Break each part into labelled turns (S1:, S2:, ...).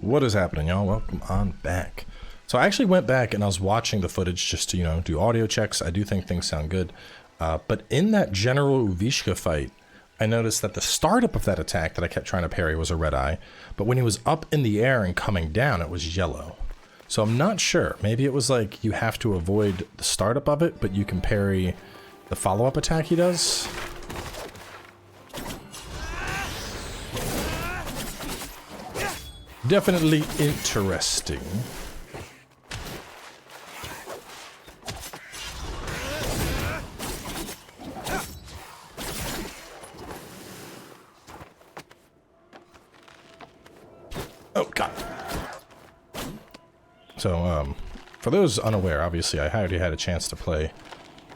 S1: What is happening, y'all? Welcome on back. So I actually went back and I was watching the footage just to, do audio checks. I do think things sound good. But in that General Uvishka fight, I noticed that the startup of that attack that I kept trying to parry was a red eye, but when he was up in the air and coming down, it was yellow. So I'm not sure. Maybe it was like you have to avoid the startup of it, but you can parry the follow-up attack he does. Definitely interesting. Oh, God. So, for those unaware, obviously, I already had a chance to play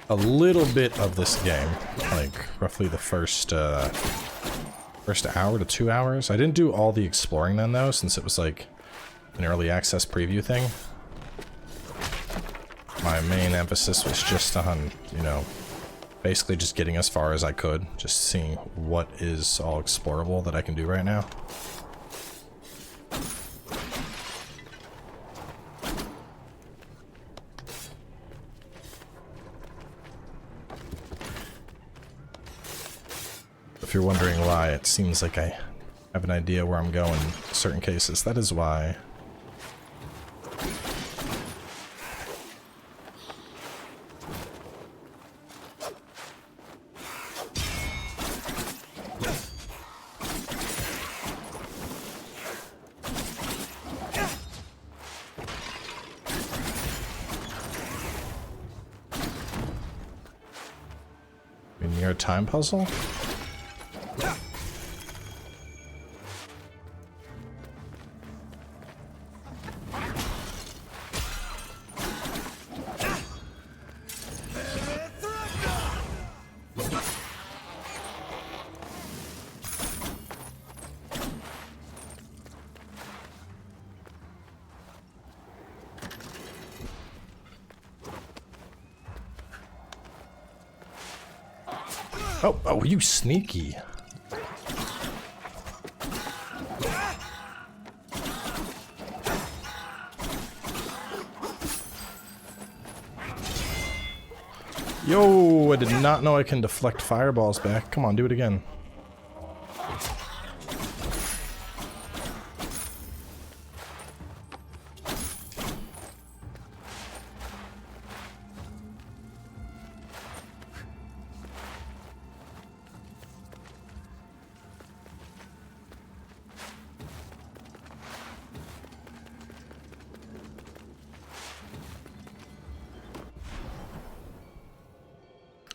S1: a little bit of this game, like roughly the first hour to 2 hours. I didn't do all the exploring then, though, since it was like an early access preview thing. My main emphasis was just on, basically just getting as far as I could, just seeing what is all explorable that I can do right now. If you're wondering why it seems like I have an idea where I'm going in certain cases, that is why. Near a time puzzle? Oh, you sneaky. Yo, I did not know I can deflect fireballs back. Come on, do it again.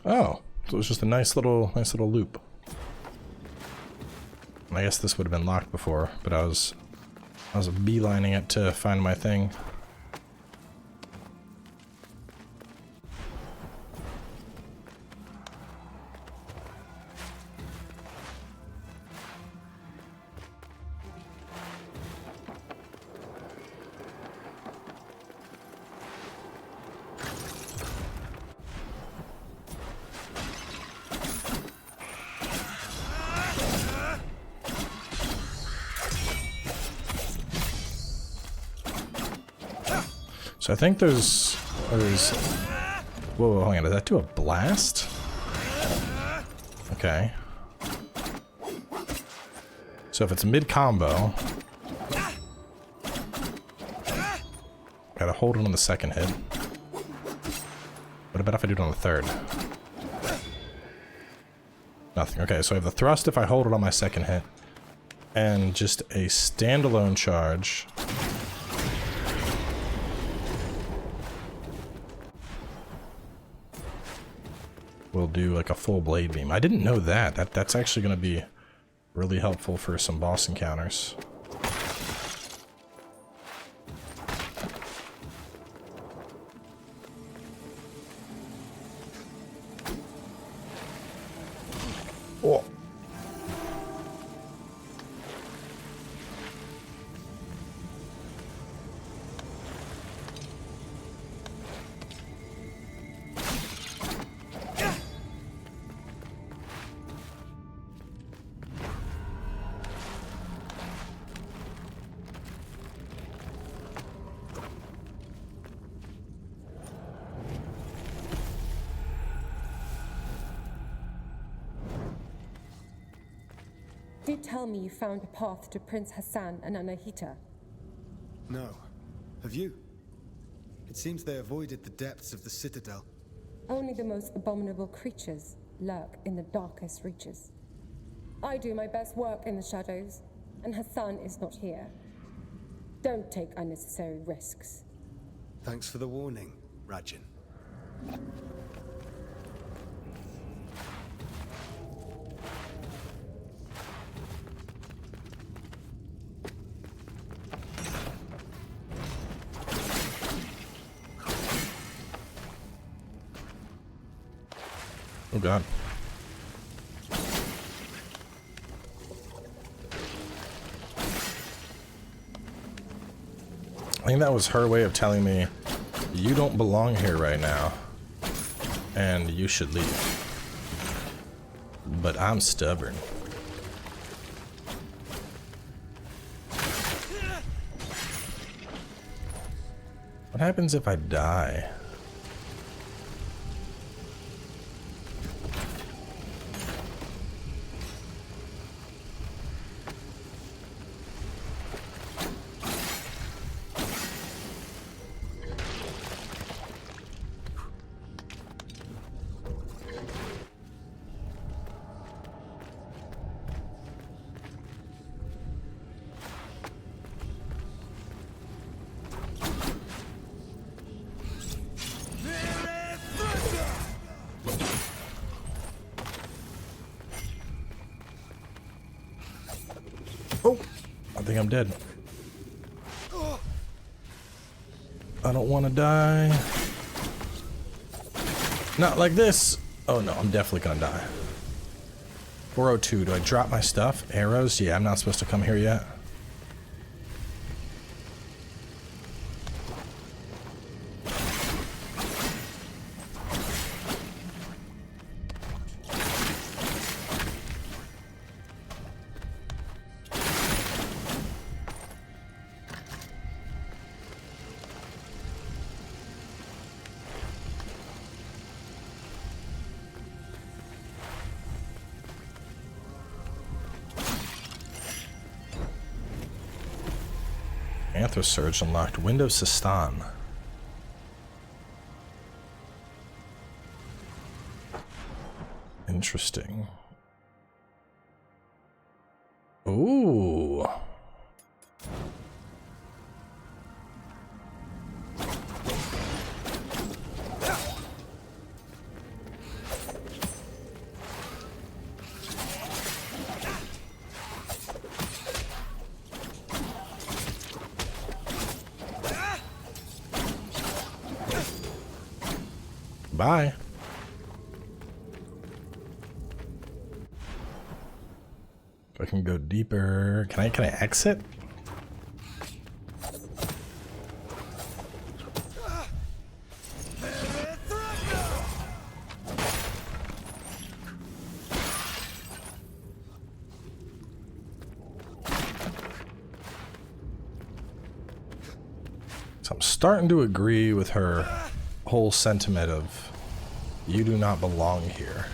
S1: Oh, so it was just a nice little loop. I guess this would have been locked before, but I was beelining it to find my thing. So I think there's whoa, hang on, did that do a blast? Okay. So if it's mid-combo, gotta hold it on the second hit. What about if I do it on the third? Nothing. Okay, so I have the thrust if I hold it on my second hit, and just a standalone charge. We'll do like a full blade beam. I didn't know that. That's actually going to be really helpful for some boss encounters. Oh.
S2: you tell me you found a path to Prince Hassan and Anahita?
S3: No. Have you? It seems they avoided the depths of the citadel.
S2: Only the most abominable creatures lurk in the darkest reaches. I do my best work in the shadows, and Hassan is not here. Don't take unnecessary risks.
S3: Thanks for the warning, Rajin.
S1: Oh god. I think that was her way of telling me, you don't belong here right now, and you should leave. But I'm stubborn. What happens if I die? Oh, I think I'm dead. I don't want to die. Not like this. Oh no, I'm definitely gonna die. 402, do I drop my stuff? Arrows? Yeah, I'm not supposed to come here yet. Athra Surge unlocked. Window Sistan. Interesting. Ooh. Bye. If I can go deeper, can I exit? So I'm starting to agree with her whole sentiment of you do not belong here.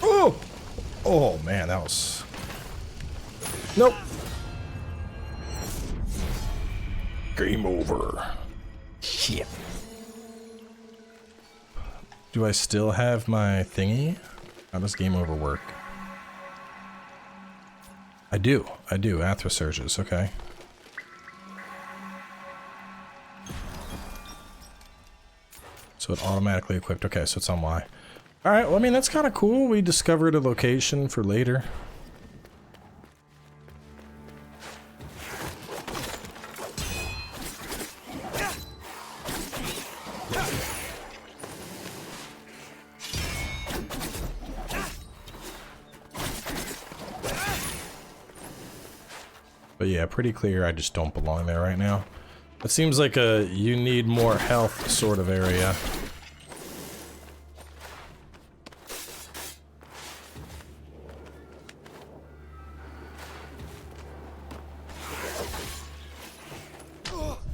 S1: Oh! Oh man, that was... Nope. Game over. Shit. Do I still have my thingy? How does game over work? I do. Athra Surges, okay. So it automatically equipped. Okay, so it's on Y. Alright, well, I mean, that's kind of cool. We discovered a location for later. But yeah, pretty clear. I just don't belong there right now. It seems like a you need more health sort of area.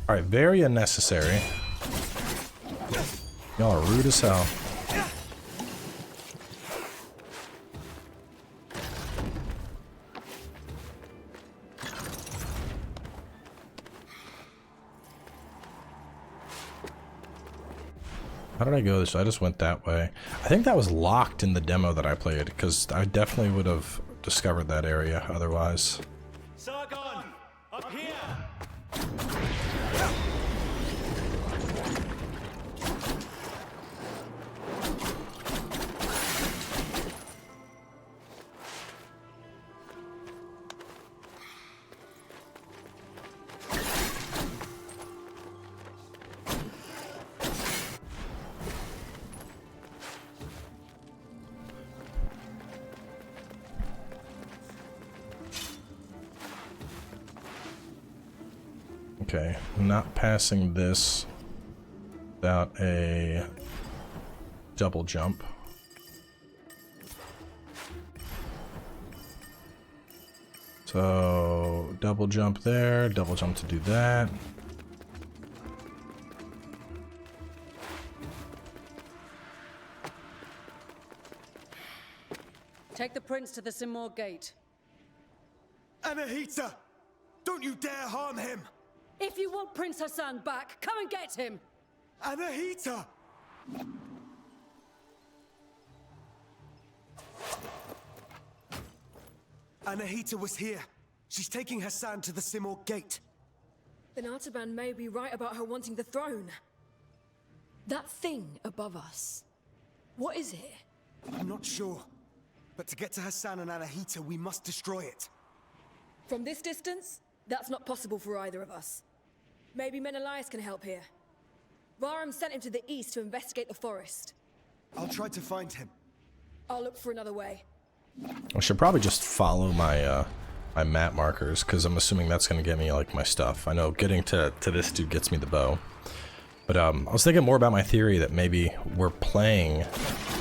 S1: Alright, very unnecessary. Y'all are rude as hell. How did I go this way? I just went that way. I think that was locked in the demo that I played, because I definitely would have discovered that area otherwise.
S4: Sargon, up here!
S1: Okay, not passing this without a double jump. So, double jump there, double jump to do that.
S5: Take the prince to the Simor gate.
S3: Anahita! Don't you dare harm him!
S5: If you want Prince Hassan back, come and get him!
S3: Anahita! Anahita was here. She's taking Hassan to the Simor gate.
S6: Then Artaban may be right about her wanting the throne. That thing above us, what is it?
S3: I'm not sure. But to get to Hassan and Anahita, we must destroy it.
S6: From this distance, that's not possible for either of us. Maybe Menelaus can help here. Varam sent him to the east to investigate the forest.
S3: I'll try to find him.
S6: I'll look for another way.
S1: I should probably just follow my my map markers, because I'm assuming that's going to get me like my stuff. I know getting to this dude gets me the bow. But I was thinking more about my theory that maybe we're playing,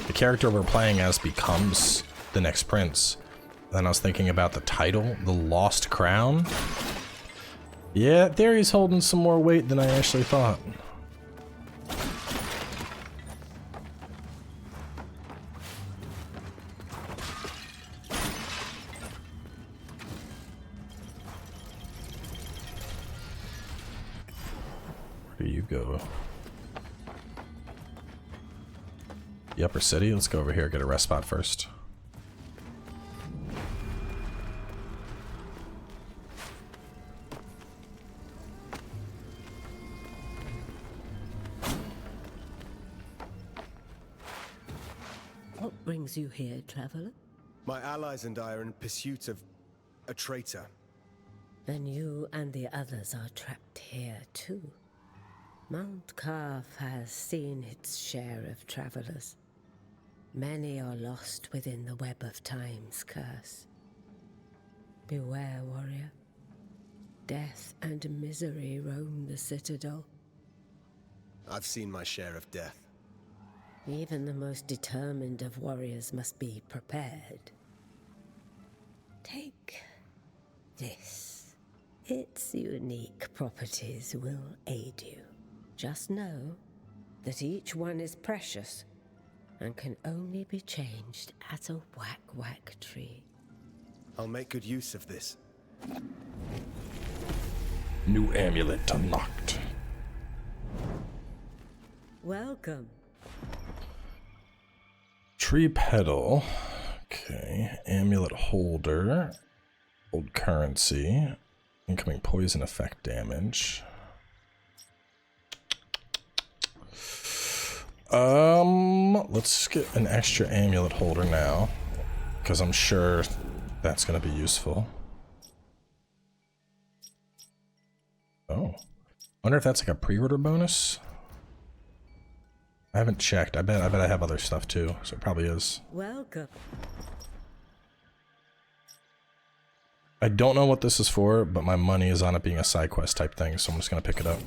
S1: the character we're playing as becomes the next prince. Then I was thinking about the title, The Lost Crown. Yeah, that theory's holding some more weight than I actually thought. Where do you go? The upper city? Let's go over here, get a rest spot first.
S7: What brings you here, traveler?
S3: My allies and I are in pursuit of a traitor.
S7: Then you and the others are trapped here too. Mount Carf has seen its share of travelers. Many are lost within the web of time's curse. Beware, warrior. Death and misery roam the citadel.
S3: I've seen my share of death.
S7: Even the most determined of warriors must be prepared. Take this. Its unique properties will aid you. Just know that each one is precious and can only be changed at a whack-whack tree.
S3: I'll make good use of this.
S1: New amulet unlocked.
S7: Welcome.
S1: Tree petal. Okay. Amulet holder. Old currency. Incoming poison effect damage. Let's get an extra amulet holder now, because I'm sure that's going to be useful. Oh. Wonder if that's like a pre-order bonus? I haven't checked. I bet I have other stuff too, so it probably is.
S7: Welcome.
S1: I don't know what this is for, but my money is on it being a side quest type thing, so I'm just gonna pick it up.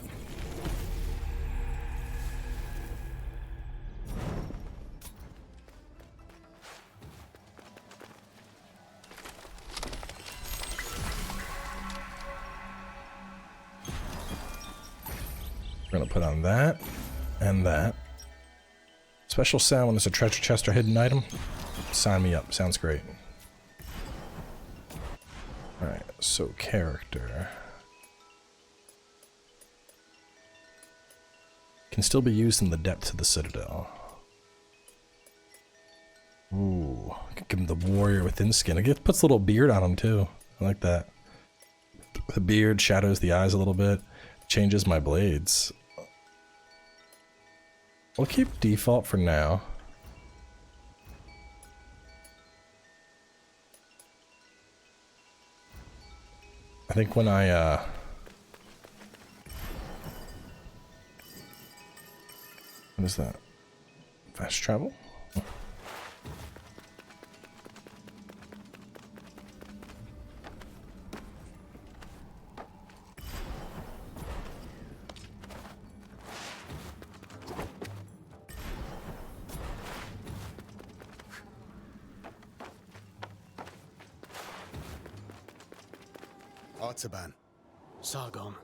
S1: We're gonna put on that and that. Special sound when there's a treasure chest or hidden item. Sign me up. Sounds great. Alright, so character. Can still be used in the depths of the citadel. Ooh, give him the warrior within skin. It puts a little beard on him too. I like that. The beard shadows the eyes a little bit. Changes my blades. We'll keep default for now. I think when I what is that? Fast travel? Oh.
S3: Artaban.
S8: Sargon.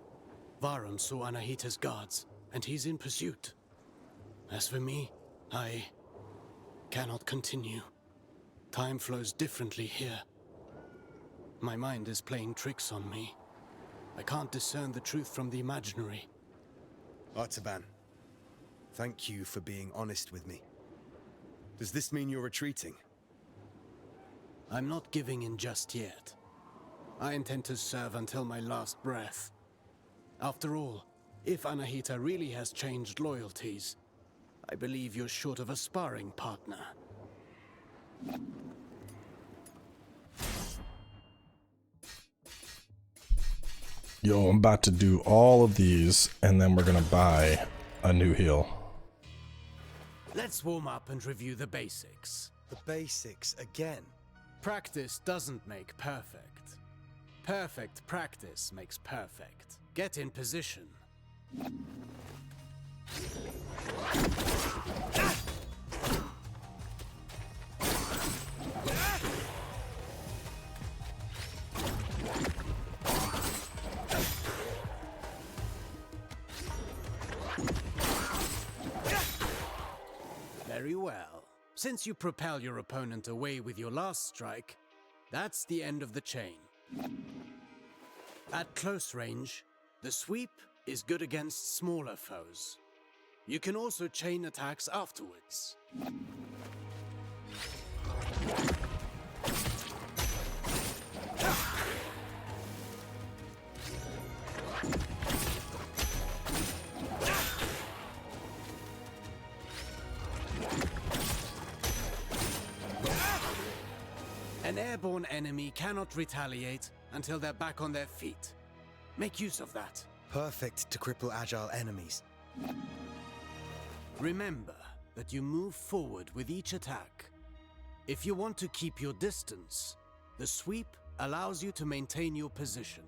S8: Varum saw Anahita's guards, and he's in pursuit. As for me, I cannot continue. Time flows differently here. My mind is playing tricks on me. I can't discern the truth from the imaginary.
S3: Artaban, thank you for being honest with me. Does this mean you're retreating?
S8: I'm not giving in just yet. I intend to serve until my last breath. After all, if Anahita really has changed loyalties, I believe you're short of a sparring partner.
S1: Yo, I'm about to do all of these, and then we're gonna buy a new heal.
S8: Let's warm up and review the basics.
S3: The basics again.
S8: Practice doesn't make perfect. Perfect practice makes perfect. Get in position. Very well. Since you propel your opponent away with your last strike, that's the end of the chain. At close range, the sweep is good against smaller foes. You can also chain attacks afterwards. An airborne enemy cannot retaliate until they're back on their feet. Make use of that.
S3: Perfect to cripple agile enemies.
S8: Remember that you move forward with each attack. If you want to keep your distance, the sweep allows you to maintain your position.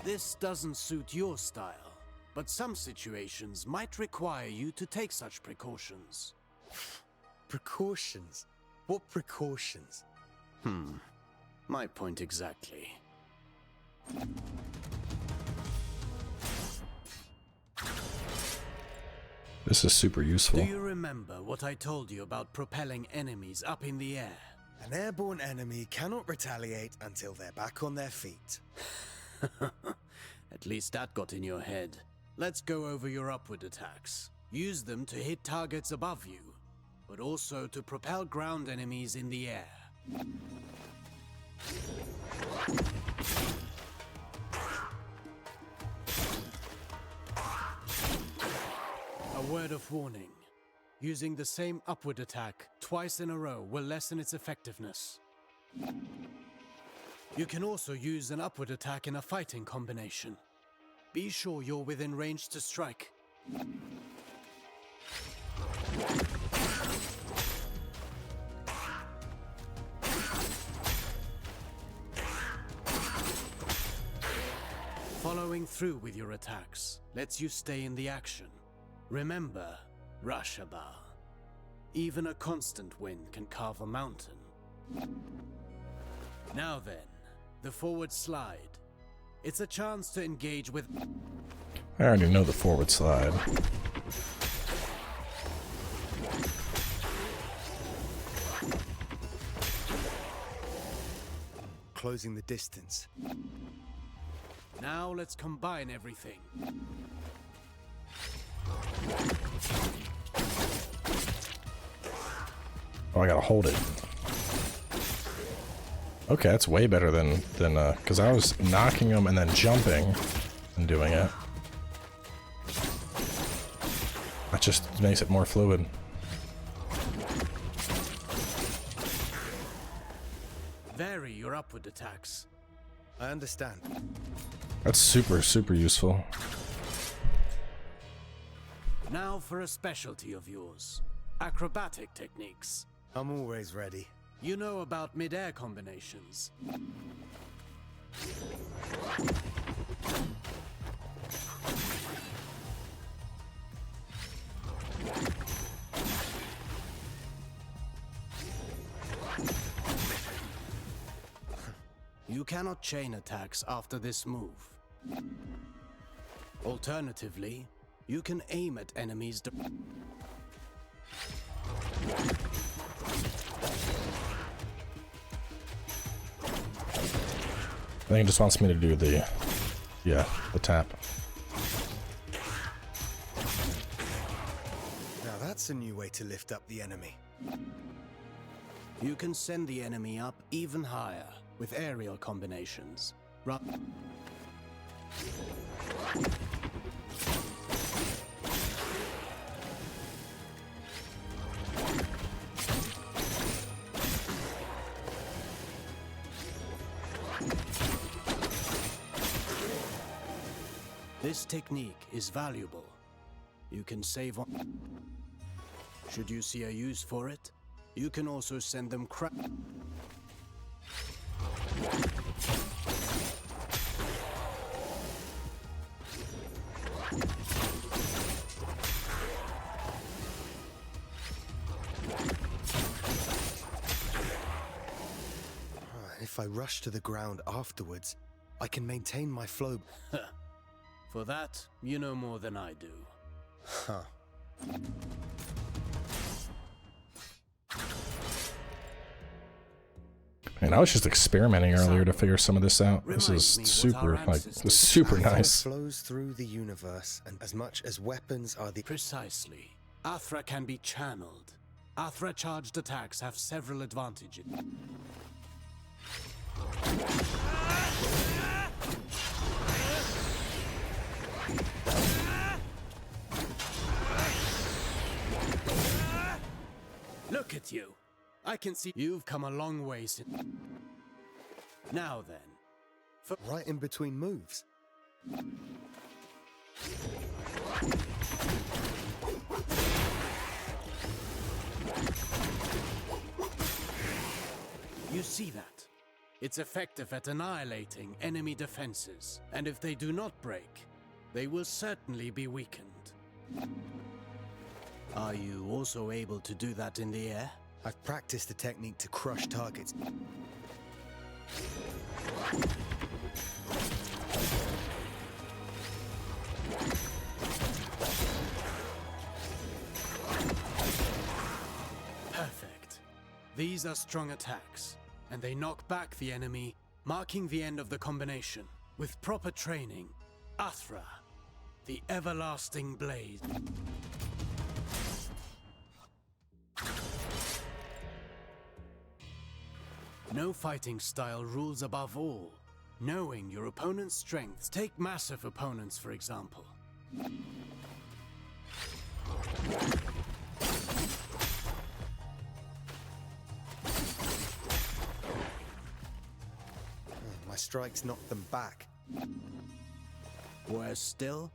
S8: This doesn't suit your style, but some situations might require you to take such precautions.
S3: Precautions? What precautions?
S8: My point exactly.
S1: This is super useful.
S8: Do you remember what I told you about propelling enemies up in the air?
S3: An airborne enemy cannot retaliate until they're back on their feet.
S8: At least that got in your head. Let's go over your upward attacks. Use them to hit targets above you, but also to propel ground enemies in the air. A word of warning. Using the same upward attack twice in a row will lessen its effectiveness. You can also use an upward attack in a fighting combination. Be sure you're within range to strike. Following through with your attacks lets you stay in the action. Remember, Rashaba. Even a constant wind can carve a mountain. Now then, the forward slide. It's a chance to engage with...
S1: I already know the forward slide.
S3: closing the distance.
S8: Now let's combine everything.
S1: Oh, I gotta hold it. Okay, that's way better than because I was knocking him and then jumping and doing it. That just makes it more fluid.
S8: Vary your upward attacks.
S3: I understand.
S1: That's super, super useful.
S8: Now for a specialty of yours. Acrobatic techniques.
S3: I'm always ready.
S8: You know about mid-air combinations. You cannot chain attacks after this move. Alternatively, you can aim at enemies.
S1: I think it just wants me to do the tap.
S3: Now that's a new way to lift up the enemy.
S8: You can send the enemy up even higher with aerial combinations. This technique is valuable. You can save on. Should you see a use for it, you can also send them
S3: If I rush to the ground afterwards, I can maintain my flow.
S8: For that, you know more than I do.
S3: Huh.
S1: And I was just experimenting earlier to figure some of this out. This is super, like, this is super nice.
S3: Flows through the universe, and as much as weapons are the...
S8: Precisely. Athra can be channeled. Athra charged attacks have several advantages. Look at you. I can see you've come a long way since. Now then.
S3: Right in between moves.
S8: You see that? It's effective at annihilating enemy defenses, and if they do not break, they will certainly be weakened. Are you also able to do that in the air?
S3: I've practiced the technique to crush targets.
S8: Perfect. These are strong attacks, and they knock back the enemy, marking the end of the combination. With proper training, Athra, the everlasting blade. No fighting style rules above all. Knowing your opponent's strengths. Take massive opponents, for example.
S3: My strikes knock them back.
S8: Worse still,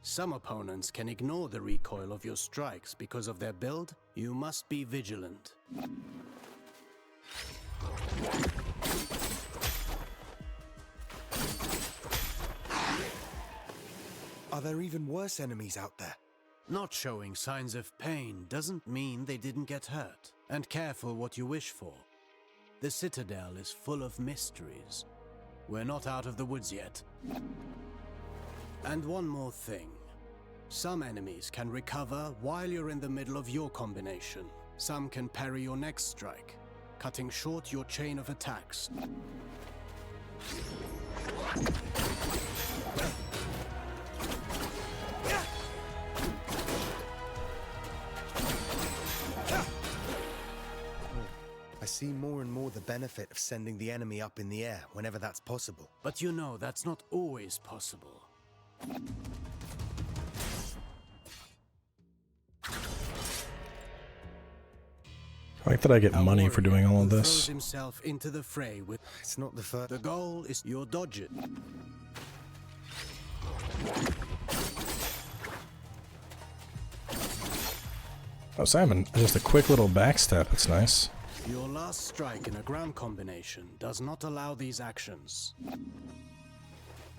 S8: some opponents can ignore the recoil of your strikes because of their build. You must be vigilant.
S3: Are there even worse enemies out there?
S8: Not showing signs of pain doesn't mean they didn't get hurt. And careful what you wish for. The Citadel is full of mysteries. We're not out of the woods yet. And one more thing. Some enemies can recover while you're in the middle of your combination. Some can parry your next strike, cutting short your chain of attacks.
S3: I see more and more the benefit of sending the enemy up in the air whenever that's possible.
S8: But you know, that's not always possible.
S1: I like that I get
S8: Our
S1: money for doing all of
S8: warrior
S1: this.
S8: throws himself into the fray with.
S3: It's not the first.
S8: The goal is your dodge it.
S1: Oh, Simon, just a quick little backstep. It's nice.
S8: Your last strike in a ground combination does not allow these actions.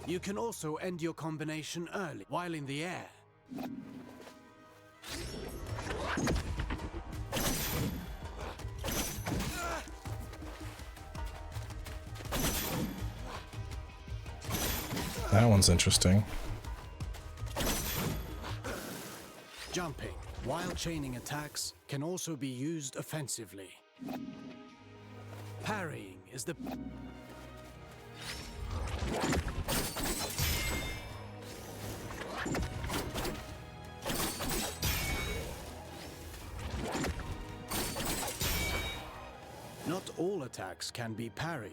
S8: You can also end your combination early, while in the air.
S1: That one's interesting.
S8: Jumping, while chaining attacks, can also be used offensively. Parrying is the... Not all attacks can be parried.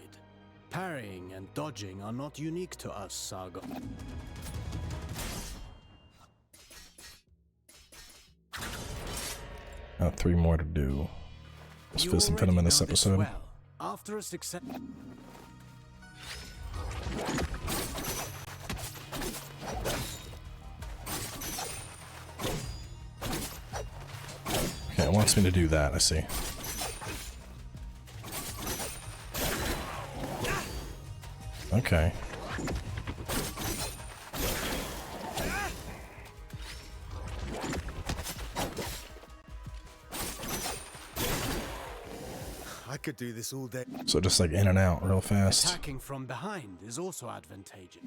S8: Parrying and dodging are not unique to us, Sargon.
S1: Got 3 more to do. Let's fist and fit them in this episode.
S8: Well. After a success...
S1: Okay, it wants me to do that, I see. Okay.
S3: I could do this all day.
S1: So just like in and out real fast.
S8: Attacking from behind is also advantageous.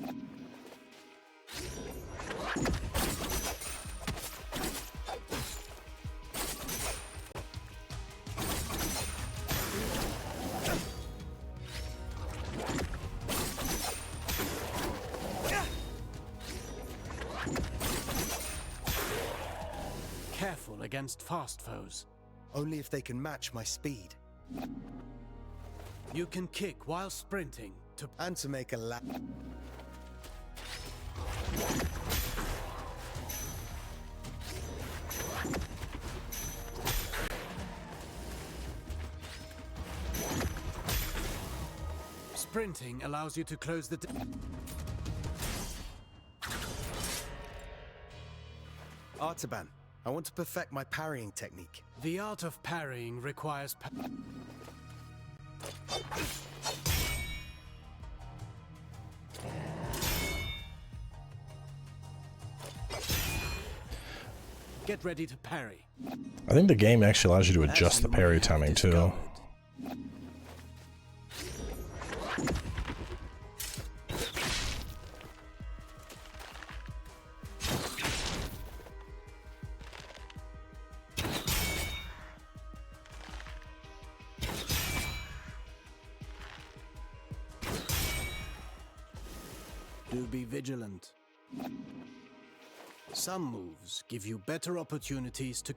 S8: Careful against fast foes.
S3: Only if they can match my speed.
S8: You can kick while sprinting
S3: And to make a lap.
S8: Sprinting allows you to close the...
S3: Artaban, I want to perfect my parrying technique.
S8: The art of parrying requires... Get ready to parry.
S1: I think the game actually allows you to adjust the parry timing too.
S8: Do be vigilant. Some moves give you better opportunities to...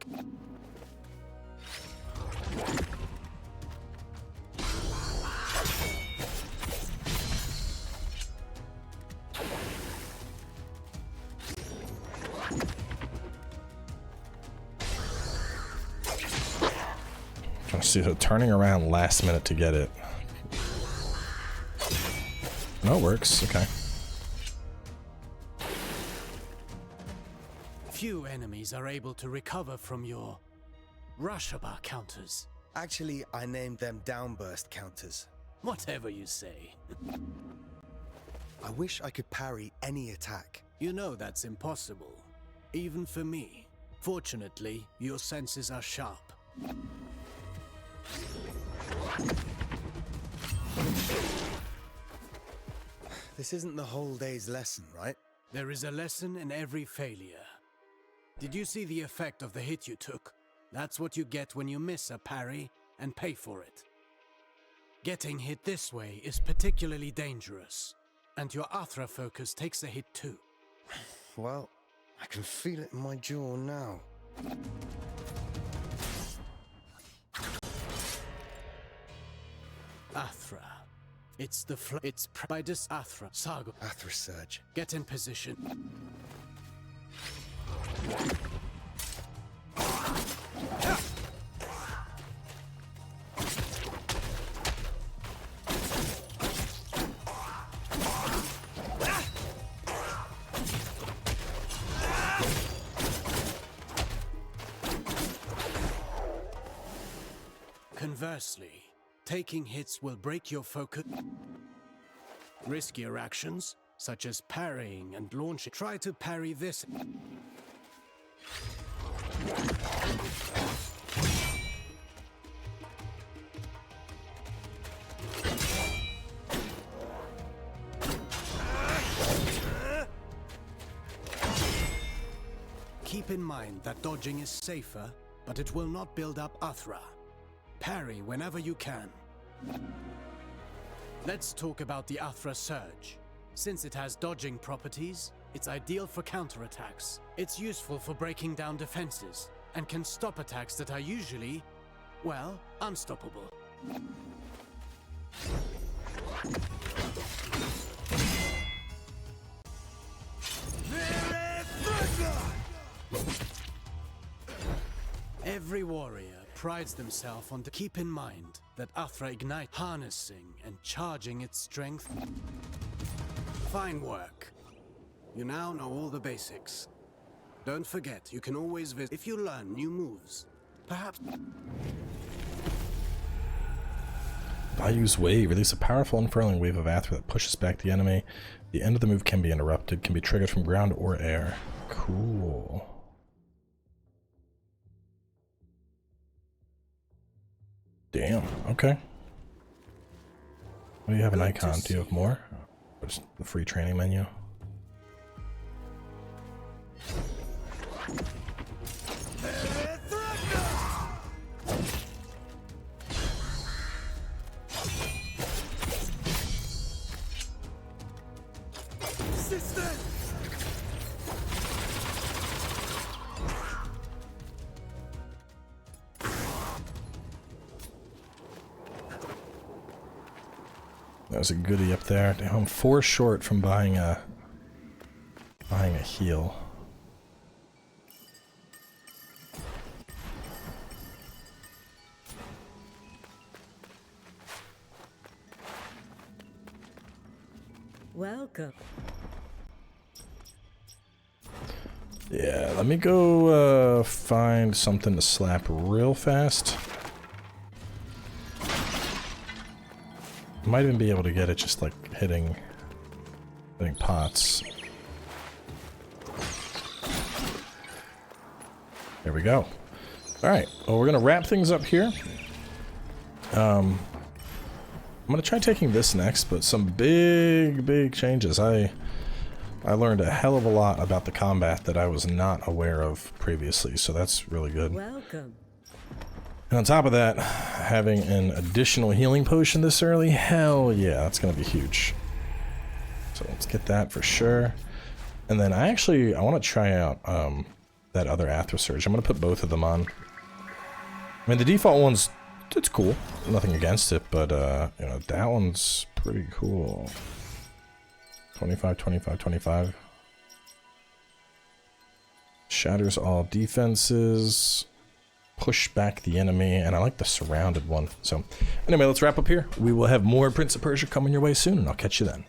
S1: Trying to see, so turning around last minute to get it. No, it works. Okay.
S8: Few enemies are able to recover from your Rushaba counters.
S3: Actually, I named them downburst counters.
S8: Whatever you say.
S3: I wish I could parry any attack.
S8: You know that's impossible. Even for me. Fortunately, your senses are sharp.
S3: This isn't the whole day's lesson, right?
S8: There is a lesson in every failure. Did you see the effect of the hit you took? That's what you get when you miss a parry and pay for it. Getting hit this way is particularly dangerous, and your Athra focus takes a hit too.
S3: Well, I can feel it in my jaw now.
S8: Athra. It's the it's by this Athra Sargon.
S3: Athra Surge.
S8: Get in position. Conversely, taking hits will break your focus. Riskier actions, such as parrying and launching. Try to parry this. Keep in mind that dodging is safer, but it will not build up Athra. Parry whenever you can. Let's talk about the Athra Surge. Since it has dodging properties, it's ideal for counterattacks. It's useful for breaking down defenses, and can stop attacks that are usually, well, unstoppable. Every warrior prides themselves on to keep in mind that Athra ignite harnessing and charging its strength. Fine work. You now know all the basics. Don't forget, you can always visit if you learn new moves. Perhaps...
S1: Bayou's Wave. Release a powerful unfurling wave of Athra that pushes back the enemy. The end of the move can be interrupted, can be triggered from ground or air. Cool. Damn, okay. What do you have an icon? Do you have more? Or just the free training menu? There's a goodie up there. Damn, I'm 4 short from buying a heal.
S7: Welcome.
S1: Yeah, let me go find something to slap real fast. Might even be able to get it just like hitting pots. There we go. Alright, well we're gonna wrap things up here. I'm gonna try taking this next, but some big changes. I learned a hell of a lot about the combat that I was not aware of previously, so that's really good.
S7: Welcome.
S1: And on top of that, having an additional healing potion this early, hell yeah, that's gonna be huge. So let's get that for sure. And then I want to try out that other Athra Surge. I'm gonna put both of them on. I mean, the default one's, it's cool, nothing against it, but you know, that one's pretty cool. 25, 25, 25. Shatters all defenses. Push back the enemy, and I like the surrounded one. So anyway, let's wrap up here. We will have more Prince of Persia coming your way soon, and I'll catch you then.